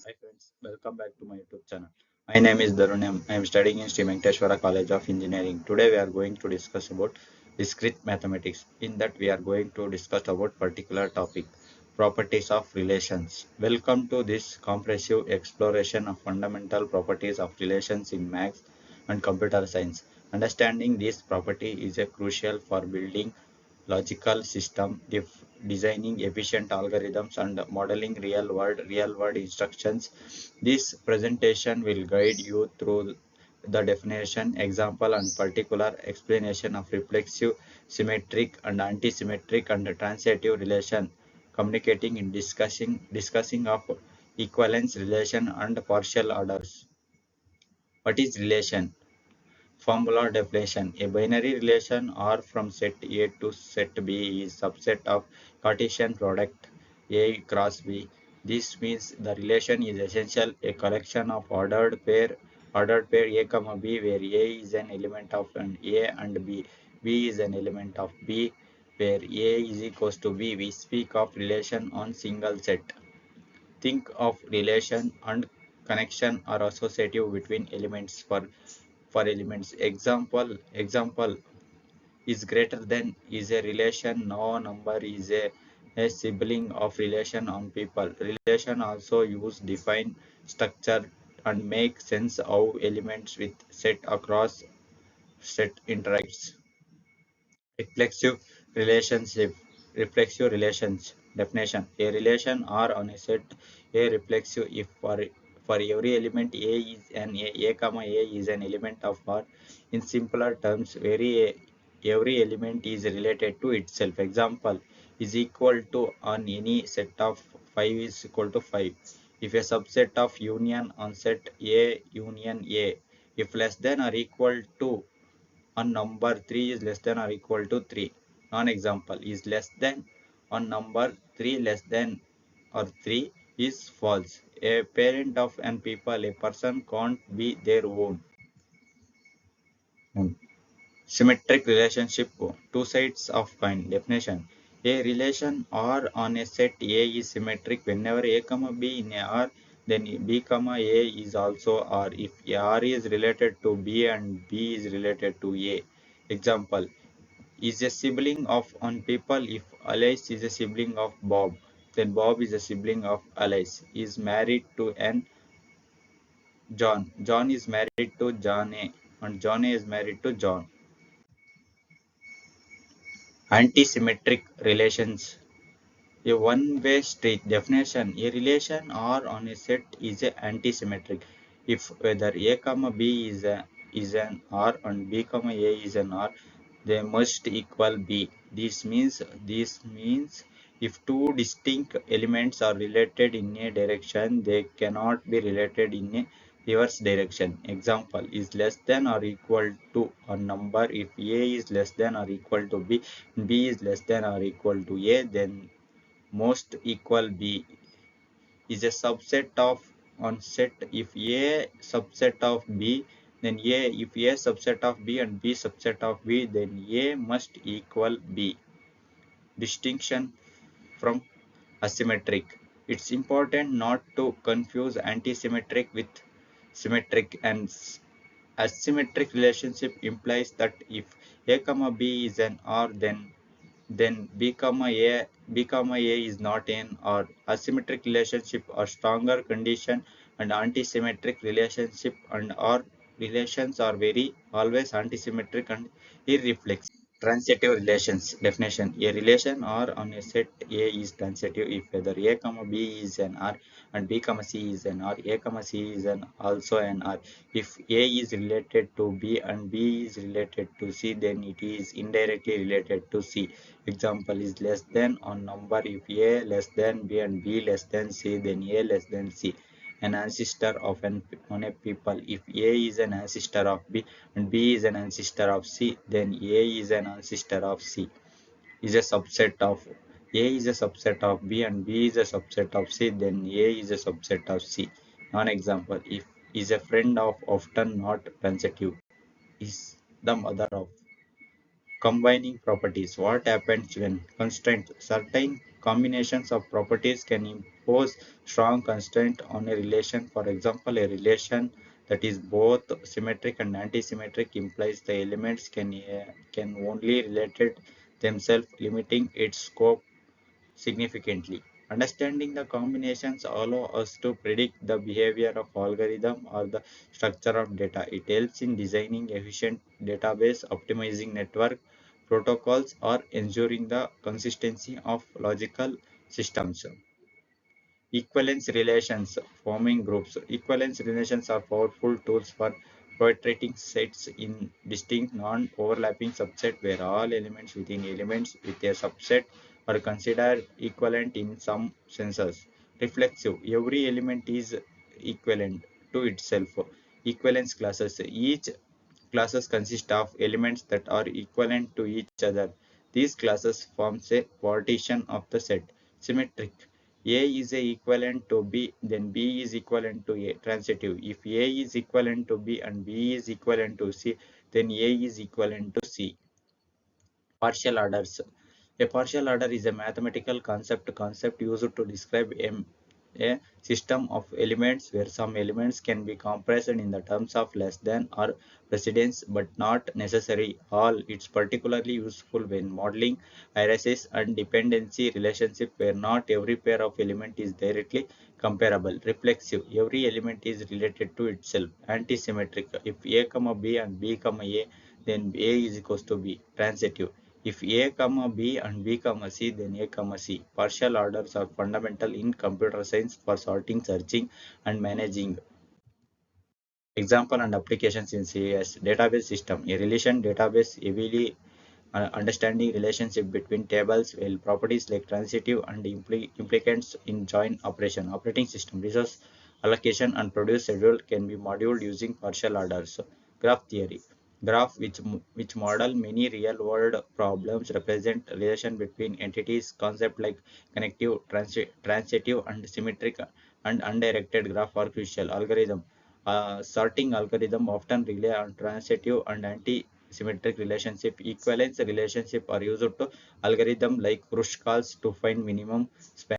Hi friends, welcome back to my YouTube channel. My name is Darunam. I am studying in Sri Venkateshwara College of Engineering. Today we are going to discuss about discrete mathematics. In that we are going to discuss about particular topic, properties of relations. Welcome to this comprehensive exploration of fundamental properties of relations in maths and computer science. Understanding this property is a crucial for building logical system, designing efficient algorithms, and modeling real-world instructions. This presentation will guide you through the definition, example, and particular explanation of reflexive, symmetric, and antisymmetric and transitive relation, communicating in discussing of equivalence relation and partial orders. What is relation? Formula definition: a binary relation R from set A to set B is subset of Cartesian product A cross B. This means the relation is essentially a collection of ordered pair A comma B, where A is an element of an A and B is an element of B, where A is equals to B. We speak of relation on single set. Think of relation and connection are associative between elements for elements. Example is greater than is a relation. No number is a sibling of relation on people. Relation also use define structure and make sense how elements with set across set interacts. Reflexive relationship. Reflexive relations definition: a relation R on a set A reflexive if for every element A is an A comma A is an element of R. In simpler terms, every element is related to itself. Example is equal to on any set of 5 is equal to 5. If a subset of union on set A union A, if less than or equal to on number 3 is less than or equal to 3. Non-example is less than on number 3 less than or 3 is false. A parent of an people, a person can't be their own. Symmetric relationship, two sides of coin. Definition: a relation R on a set A is symmetric whenever A comma B in a R, then B comma A is also R if R is related to B and B is related to A. Example is a sibling of on people. If Alice is a sibling of Bob, then Bob is a sibling of Alice. Is married to an John. John is married to John A, and John A is married to John. Antisymmetric relations. A one-way street. Definition: a relation R on a set is a antisymmetric if whether A comma B is an R and B comma A is an R, they must equal B. This means if two distinct elements are related in a direction, they cannot be related in a reverse direction. Example is less than or equal to a number. If A is less than or equal to B, B is less than or equal to A, then most equal B is a subset of on set. If A subset of B, then A if A subset of B and B subset of B, then A must equal B. Distinction from asymmetric. It's important not to confuse antisymmetric with symmetric. And asymmetric relationship implies that if A comma B is an R, then B comma A is not an or. Asymmetric relationship are stronger condition, and antisymmetric relationship and or relations are very always antisymmetric and irreflexive. Transitive relations. Definition: a relation R on a set A is transitive if whether A comma B is an R and B comma C is an R, A comma C is an also an R. If A is related to B and B is related to C, then it is indirectly related to C. Example is less than on number. If A less than B and B less than C, then A less than C. An ancestor of an on a people. If A is an ancestor of B and B is an ancestor of C, then A is an ancestor of C. Is a subset of A is a subset of B and B is a subset of C, then A is a subset of C. Non-example: if is a friend of often not transitive, is the mother of. Combining properties. What happens when constraint? Certain combinations of properties can impose strong constraint on a relation. For example, a relation that is both symmetric and antisymmetric implies the elements can only related themselves, limiting its scope significantly. Understanding the combinations allow us to predict the behavior of algorithm or the structure of data. It helps in designing efficient database, optimizing network protocols, or ensuring the consistency of logical systems. Equivalence relations, forming groups. Equivalence relations are powerful tools for portraying sets in distinct non-overlapping subset where all elements within elements with a subset are considered equivalent in some senses. Reflexive. Every element is equivalent to itself. Equivalence classes. Each classes consist of elements that are equivalent to each other. These classes forms a partition of the set. Symmetric. A is a equivalent to B, then B is equivalent to A. Transitive. If A is equivalent to B and B is equivalent to C, then A is equivalent to C. Partial orders. A partial order is a mathematical concept used to describe a system of elements where some elements can be compressed in the terms of less than or precedence but not necessary all. It's particularly useful when modeling hierarchies and dependency relationship where not every pair of element is directly comparable. Reflexive. Every element is related to itself. Antisymmetric. If A comma B and B comma A, then A is equals to B. Transitive. If A comma B and B comma C, then A comma C. Partial orders are fundamental in computer science for sorting, searching, and managing. Example and applications in CS database system. A relation database heavily understanding relationship between tables while properties like transitive and implicants in join operation. Operating system resource allocation and produce schedule can be modeled using partial orders. Graph theory. Graph which model many real world problems represent relation between entities. Concept like connective, transitive and symmetric and undirected graph are crucial. Algorithm. Sorting algorithm often rely on transitive and anti-symmetric relationship. Equivalence relationship are used to algorithm like Kruskals to find minimum span